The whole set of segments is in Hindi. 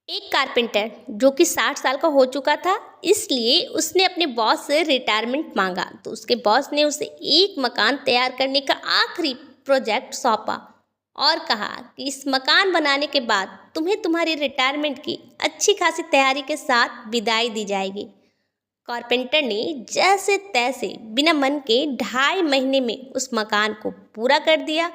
एक कारपेंटर जो कि 60 साल का हो चुका था, इसलिए उसने अपने बॉस से रिटायरमेंट मांगा। तो उसके बॉस ने उसे एक मकान तैयार करने का आखिरी प्रोजेक्ट सौंपा और कहा कि इस मकान बनाने के बाद तुम्हें तुम्हारी रिटायरमेंट की अच्छी खासी तैयारी के साथ विदाई दी जाएगी। कारपेंटर ने जैसे तैसे बिना मन के 2.5 महीने में उस मकान को पूरा कर दिया।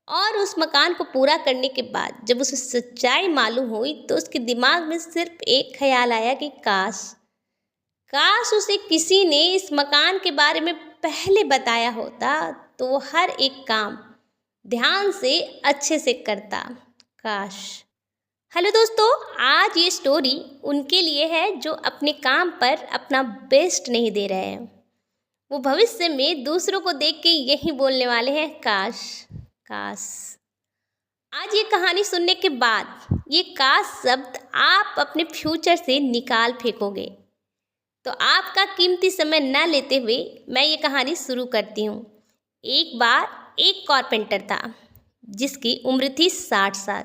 और उस मकान को पूरा करने के बाद जब उसे सच्चाई मालूम हुई तो उसके दिमाग में सिर्फ एक ख्याल आया कि काश काश उसे किसी ने इस मकान के बारे में पहले बताया होता तो वो हर एक काम ध्यान से अच्छे से करता। काश। हेलो दोस्तों, आज ये स्टोरी उनके लिए है जो अपने काम पर अपना बेस्ट नहीं दे रहे हैं। वो भविष्य में दूसरों को देख के यही बोलने वाले हैं, काश काश। आज ये कहानी सुनने के बाद ये काश शब्द आप अपने फ्यूचर से निकाल फेंकोगे। तो आपका कीमती समय न लेते हुए मैं ये कहानी शुरू करती हूँ। एक बार एक कारपेंटर था जिसकी उम्र थी 60 साल।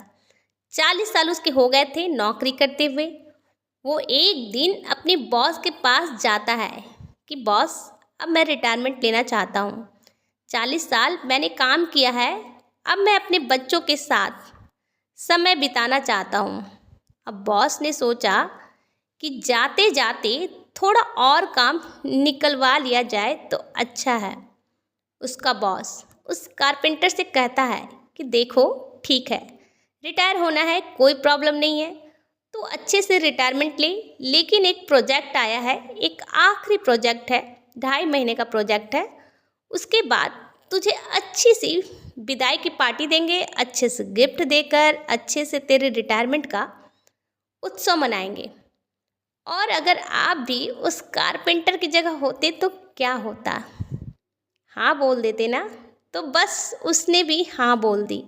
40 साल उसके हो गए थे नौकरी करते हुए। वो एक दिन अपने बॉस के पास जाता है कि बॉस, अब मैं रिटायरमेंट लेना चाहता हूँ। 40 साल मैंने काम किया है, अब मैं अपने बच्चों के साथ समय बिताना चाहता हूँ। अब बॉस ने सोचा कि जाते जाते थोड़ा और काम निकलवा लिया जाए तो अच्छा है। उसका बॉस उस कारपेंटर से कहता है कि देखो, ठीक है, रिटायर होना है, कोई प्रॉब्लम नहीं है, तो अच्छे से रिटायरमेंट ले, लेकिन एक प्रोजेक्ट आया है, एक आखिरी प्रोजेक्ट है, 2.5 महीने का प्रोजेक्ट है। उसके बाद तुझे अच्छी सी विदाई की पार्टी देंगे, अच्छे से गिफ्ट देकर अच्छे से तेरे रिटायरमेंट का उत्सव मनाएंगे। और अगर आप भी उस कारपेंटर की जगह होते तो क्या होता? हाँ बोल देते ना? तो बस उसने भी हाँ बोल दी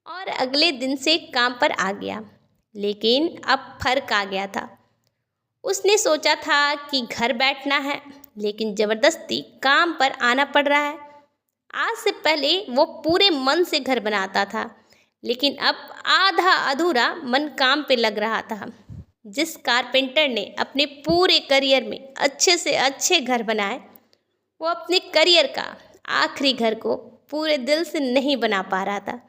और अगले दिन से काम पर आ गया। लेकिन अब फर्क आ गया था। उसने सोचा था कि घर बैठना है, लेकिन ज़बरदस्ती काम पर आना पड़ रहा है। आज से पहले वो पूरे मन से घर बनाता था, लेकिन अब आधा अधूरा मन काम पे लग रहा था। जिस कारपेंटर ने अपने पूरे करियर में अच्छे से अच्छे घर बनाए, वो अपने करियर का आखिरी घर को पूरे दिल से नहीं बना पा रहा था।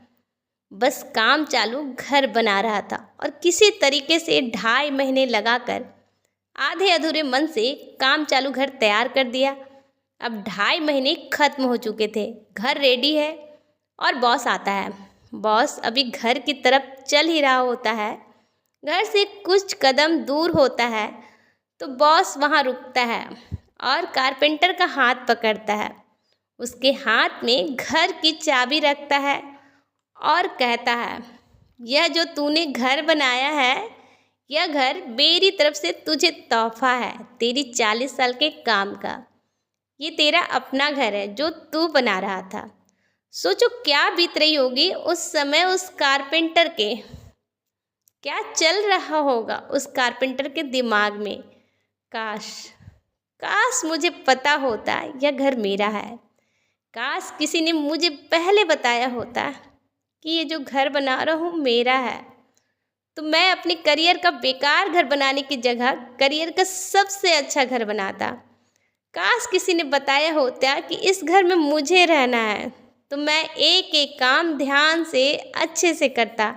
बस काम चालू घर बना रहा था और किसी तरीके से 2.5 महीने लगाकर आधे अधूरे मन से काम चालू घर तैयार कर दिया। अब 2.5 महीने खत्म हो चुके थे, घर रेडी है और बॉस आता है। बॉस अभी घर की तरफ चल ही रहा होता है। घर से कुछ कदम दूर होता है तो बॉस वहाँ रुकता है और कारपेंटर का हाथ पकड़ता है। उसके हाथ में घर की चाबी रखता है और कहता है, यह जो तूने घर बनाया है, यह घर मेरी तरफ से तुझे तोहफा है, तेरी 40 साल के काम का। ये तेरा अपना घर है जो तू बना रहा था। सोचो क्या बीत रही होगी उस समय उस कारपेंटर के, क्या चल रहा होगा उस कारपेंटर के दिमाग में। काश काश मुझे पता होता यह घर मेरा है। काश किसी ने मुझे पहले बताया होता कि ये जो घर बना रहा हूँ मेरा है, तो मैं अपने करियर का बेकार घर बनाने की जगह करियर का सबसे अच्छा घर बनाता। काश किसी ने बताया होता कि इस घर में मुझे रहना है, तो मैं एक एक काम ध्यान से अच्छे से करता।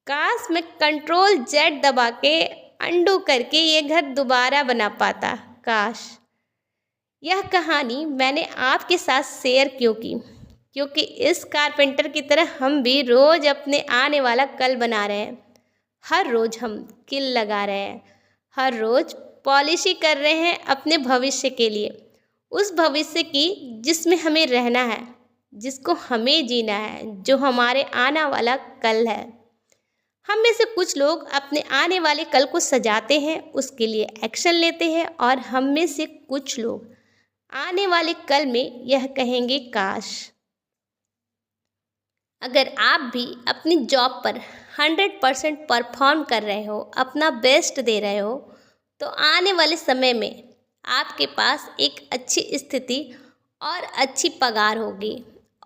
काश मैं Ctrl+Z दबा के अंडू करके ये घर दोबारा बना पाता। काश। यह कहानी मैंने आपके साथ शेयर क्यों की? क्योंकि इस कारपेंटर की तरह हम भी रोज़ अपने आने वाला कल बना रहे हैं। हर रोज़ हम किल लगा रहे हैं, हर रोज़ पॉलिशी कर रहे हैं अपने भविष्य के लिए, उस भविष्य की जिसमें हमें रहना है, जिसको हमें जीना है, जो हमारे आने वाला कल है। हम में से कुछ लोग अपने आने वाले कल को सजाते हैं, उसके लिए एक्शन लेते हैं, और हम में से कुछ लोग आने वाले कल में यह कहेंगे काश। अगर आप भी अपनी जॉब पर 100% परफॉर्म कर रहे हो, अपना बेस्ट दे रहे हो, तो आने वाले समय में आपके पास एक अच्छी स्थिति और अच्छी पगार होगी।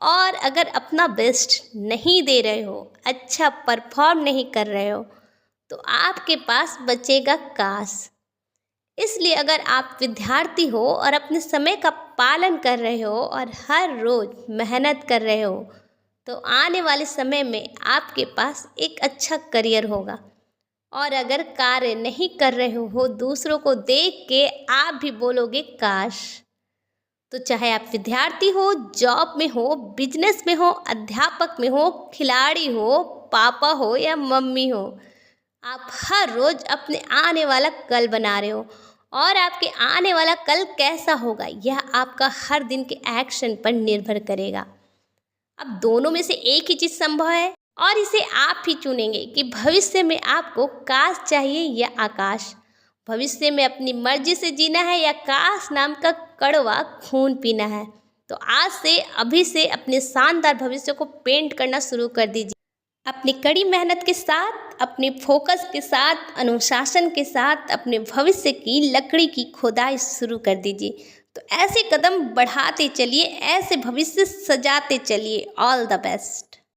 और अगर अपना बेस्ट नहीं दे रहे हो, अच्छा परफॉर्म नहीं कर रहे हो, तो आपके पास बचेगा काश। इसलिए अगर आप विद्यार्थी हो और अपने समय का पालन कर रहे हो और हर रोज़ मेहनत कर रहे हो, तो आने वाले समय में आपके पास एक अच्छा करियर होगा। और अगर कार्य नहीं कर रहे हो दूसरों को देख के आप भी बोलोगे काश। तो चाहे आप विद्यार्थी हो, जॉब में हो, बिजनेस में हो, अध्यापक में हो, खिलाड़ी हो, पापा हो या मम्मी हो, आप हर रोज़ अपने आने वाला कल बना रहे हो। और आपके आने वाला कल कैसा होगा यह आपका हर दिन के एक्शन पर निर्भर करेगा। अब दोनों में से एक ही चीज़ संभव है और इसे आप ही चुनेंगे कि भविष्य में आपको काश चाहिए या आकाश। भविष्य में अपनी मर्जी से जीना है या काश नाम का कड़वा खून पीना है। तो आज से अभी से अपने शानदार भविष्य को पेंट करना शुरू कर दीजिए। अपनी कड़ी मेहनत के साथ, अपने फोकस के साथ, अनुशासन के साथ अपने भविष्य की लकड़ी की खोदाई शुरू कर दीजिए। तो ऐसे कदम बढ़ाते चलिए, ऐसे भविष्य सजाते चलिए। All the best.